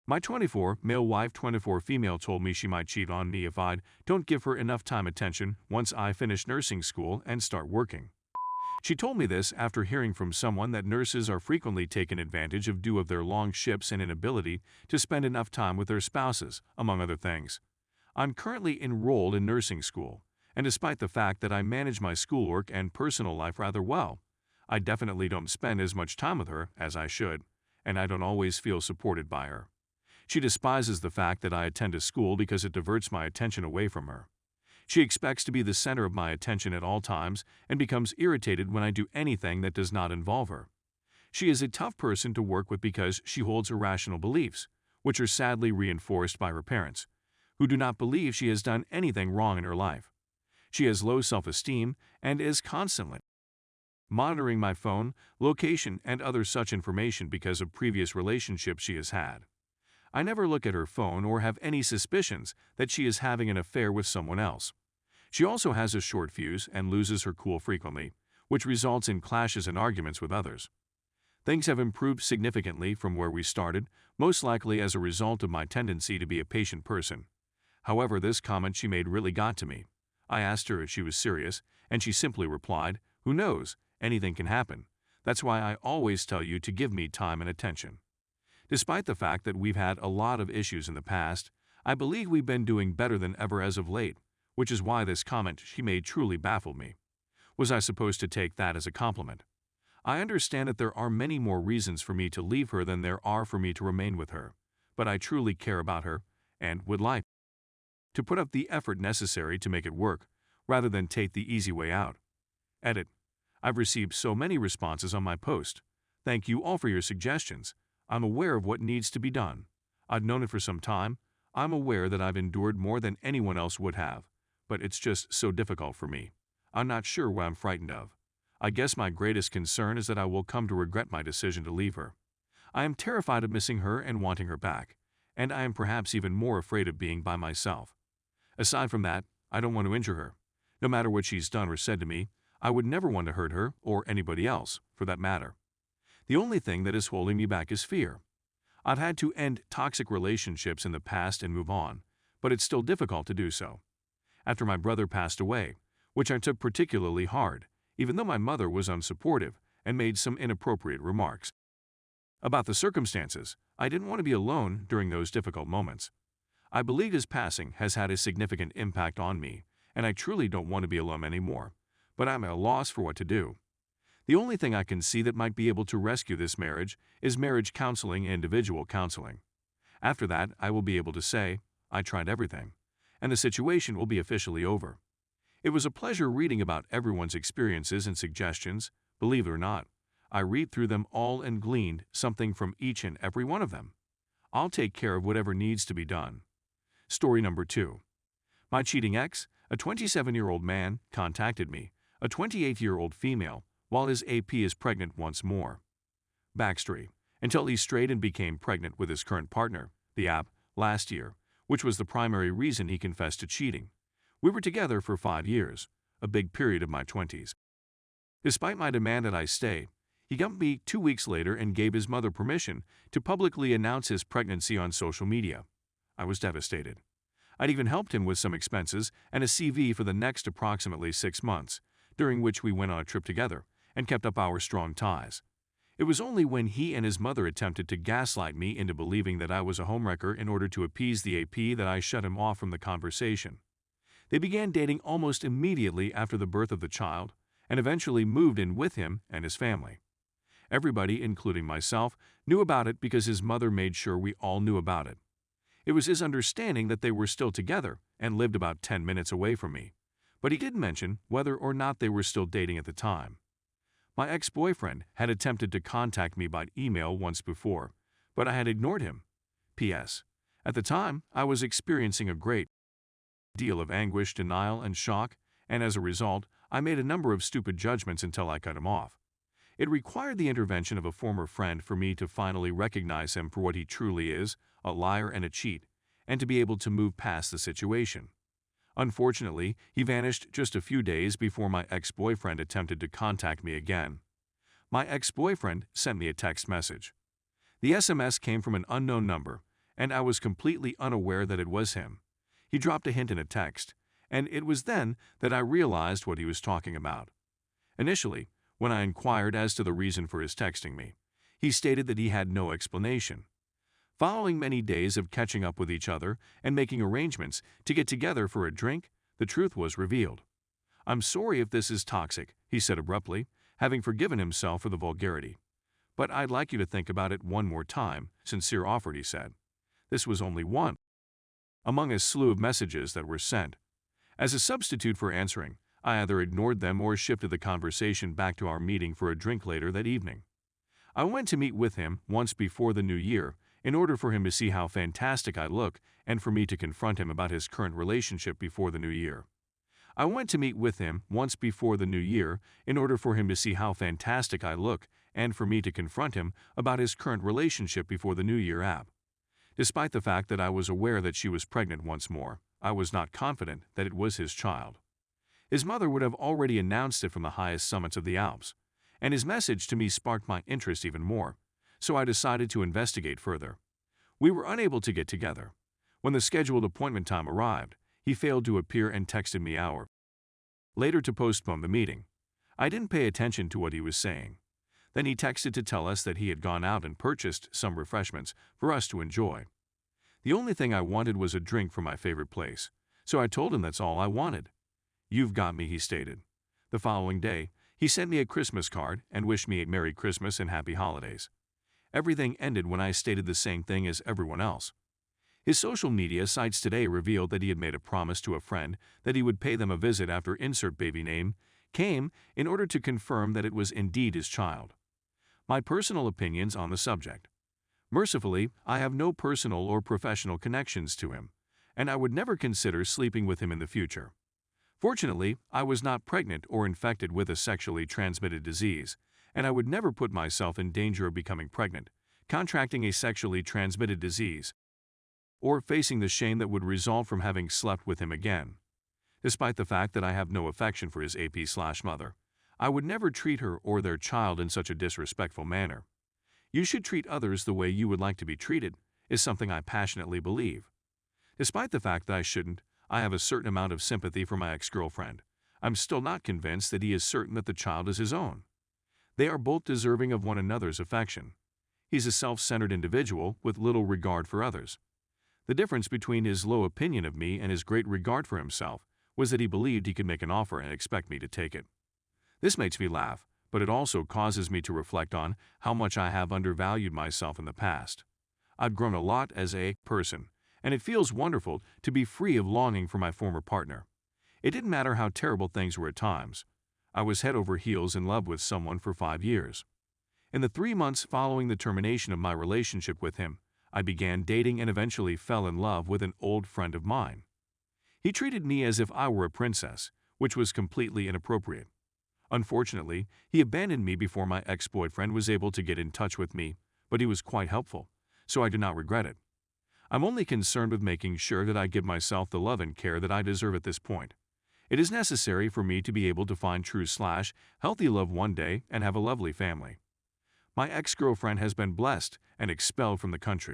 My 24 male wife 24 female told me she might cheat on me if I don't give her enough time attention once I finish nursing school and start working. She told me this after hearing from someone that nurses are frequently taken advantage of due of their long shifts and inability to spend enough time with their spouses, among other things. I'm currently enrolled in nursing school, and despite the fact that I manage my schoolwork and personal life rather well, I definitely don't spend as much time with her as I should, and I don't always feel supported by her. She despises the fact that I attend a school because it diverts my attention away from her. She expects to be the center of my attention at all times and becomes irritated when I do anything that does not involve her. She is a tough person to work with because she holds irrational beliefs, which are sadly reinforced by her parents, who do not believe she has done anything wrong in her life. She has low self-esteem and is constantly monitoring my phone, location, and other such information because of previous relationships she has had. I never look at her phone or have any suspicions that she is having an affair with someone else. She also has a short fuse and loses her cool frequently, which results in clashes and arguments with others. Things have improved significantly from where we started, most likely as a result of my tendency to be a patient person. However, this comment she made really got to me. I asked her if she was serious, and she simply replied, "Who knows? Anything can happen. That's why I always tell you to give me time and attention." Despite the fact that we've had a lot of issues in the past, I believe we've been doing better than ever as of late, which is why this comment she made truly baffled me. Was I supposed to take that as a compliment? I understand that there are many more reasons for me to leave her than there are for me to remain with her, but I truly care about her and would like to put up the effort necessary to make it work, rather than take the easy way out. Edit. I've received so many responses on my post. Thank you all for your suggestions. I'm aware of what needs to be done. I've known it for some time. I'm aware that I've endured more than anyone else would have, but it's just so difficult for me. I'm not sure what I'm frightened of. I guess my greatest concern is that I will come to regret my decision to leave her. I am terrified of missing her and wanting her back, and I am perhaps even more afraid of being by myself. Aside from that, I don't want to injure her. No matter what she's done or said to me, I would never want to hurt her or anybody else, for that matter. The only thing that is holding me back is fear. I've had to end toxic relationships in the past and move on, but it's still difficult to do so. After my brother passed away, which I took particularly hard, even though my mother was unsupportive and made some inappropriate remarks about the circumstances, I didn't want to be alone during those difficult moments. I believe his passing has had a significant impact on me, and I truly don't want to be alone anymore, but I'm at a loss for what to do. The only thing I can see that might be able to rescue this marriage is marriage counseling and individual counseling. After that, I will be able to say, I tried everything, and the situation will be officially over. It was a pleasure reading about everyone's experiences and suggestions. Believe it or not, I read through them all and gleaned something from each and every one of them. I'll take care of whatever needs to be done. Story number 2. My cheating ex, a 27-year-old man, contacted me, a 28-year-old female, while his AP is pregnant once more. Backstory: until he strayed and became pregnant with his current partner, the app, last year, which was the primary reason he confessed to cheating. We were together for 5 years, a big period of my 20s. Despite my demand that I stay, he dumped me 2 weeks later and gave his mother permission to publicly announce his pregnancy on social media. I was devastated. I'd even helped him with some expenses and a CV for the next approximately 6 months, during which we went on a trip together and kept up our strong ties. It was only when he and his mother attempted to gaslight me into believing that I was a homewrecker in order to appease the AP that I shut him off from the conversation. They began dating almost immediately after the birth of the child and eventually moved in with him and his family. Everybody, including myself, knew about it because his mother made sure we all knew about it. It was his understanding that they were still together and lived about 10 minutes away from me, but he did mention whether or not they were still dating at the time. My ex-boyfriend had attempted to contact me by email once before, but I had ignored him. P.S. At the time, I was experiencing a great deal of anguish, denial, and shock, and as a result, I made a number of stupid judgments until I cut him off. It required the intervention of a former friend for me to finally recognize him for what he truly is, a liar and a cheat, and to be able to move past the situation. Unfortunately, he vanished just a few days before my ex-boyfriend attempted to contact me again. My ex-boyfriend sent me a text message. The SMS came from an unknown number, and I was completely unaware that it was him. He dropped a hint in a text, and it was then that I realized what he was talking about. Initially, when I inquired as to the reason for his texting me, he stated that he had no explanation. Following many days of catching up with each other and making arrangements to get together for a drink, the truth was revealed. "I'm sorry if this is toxic," he said abruptly, having forgiven himself for the vulgarity. "But I'd like you to think about it one more time," sincere offered, he said. This was only one among a slew of messages that were sent. As a substitute for answering, I either ignored them or shifted the conversation back to our meeting for a drink later that evening. I went to meet with him once before the new year in order for him to see how fantastic I look and for me to confront him about his current relationship before the new year. I went to meet with him once before the new year in order for him to see how fantastic I look and for me to confront him about his current relationship before the new year app. Despite the fact that I was aware that she was pregnant once more, I was not confident that it was his child. His mother would have already announced it from the highest summits of the Alps, and his message to me sparked my interest even more, so I decided to investigate further. We were unable to get together. When the scheduled appointment time arrived, he failed to appear and texted me hours later to postpone the meeting. I didn't pay attention to what he was saying. Then he texted to tell us that he had gone out and purchased some refreshments for us to enjoy. The only thing I wanted was a drink from my favorite place, so I told him that's all I wanted. "You've got me," he stated. The following day, he sent me a Christmas card and wished me a Merry Christmas and Happy Holidays. Everything ended when I stated the same thing as everyone else. His social media sites today revealed that he had made a promise to a friend that he would pay them a visit after insert baby name came in order to confirm that it was indeed his child. My personal opinions on the subject. Mercifully, I have no personal or professional connections to him, and I would never consider sleeping with him in the future. Fortunately, I was not pregnant or infected with a sexually transmitted disease, and I would never put myself in danger of becoming pregnant, contracting a sexually transmitted disease, or facing the shame that would result from having slept with him again. Despite the fact that I have no affection for his AP/mother, I would never treat her or their child in such a disrespectful manner. "You should treat others the way you would like to be treated," is something I passionately believe. Despite the fact that I shouldn't, I have a certain amount of sympathy for my ex-girlfriend. I'm still not convinced that he is certain that the child is his own. They are both deserving of one another's affection. He's a self-centered individual with little regard for others. The difference between his low opinion of me and his great regard for himself was that he believed he could make an offer and expect me to take it. This makes me laugh, but it also causes me to reflect on how much I have undervalued myself in the past. I've grown a lot as a person, and it feels wonderful to be free of longing for my former partner. It didn't matter how terrible things were at times. I was head over heels in love with someone for 5 years. In the 3 months following the termination of my relationship with him, I began dating and eventually fell in love with an old friend of mine. He treated me as if I were a princess, which was completely inappropriate. Unfortunately, he abandoned me before my ex-boyfriend was able to get in touch with me, but he was quite helpful, so I do not regret it. I'm only concerned with making sure that I give myself the love and care that I deserve at this point. It is necessary for me to be able to find true/healthy love one day and have a lovely family. My ex-girlfriend has been blessed and expelled from the country.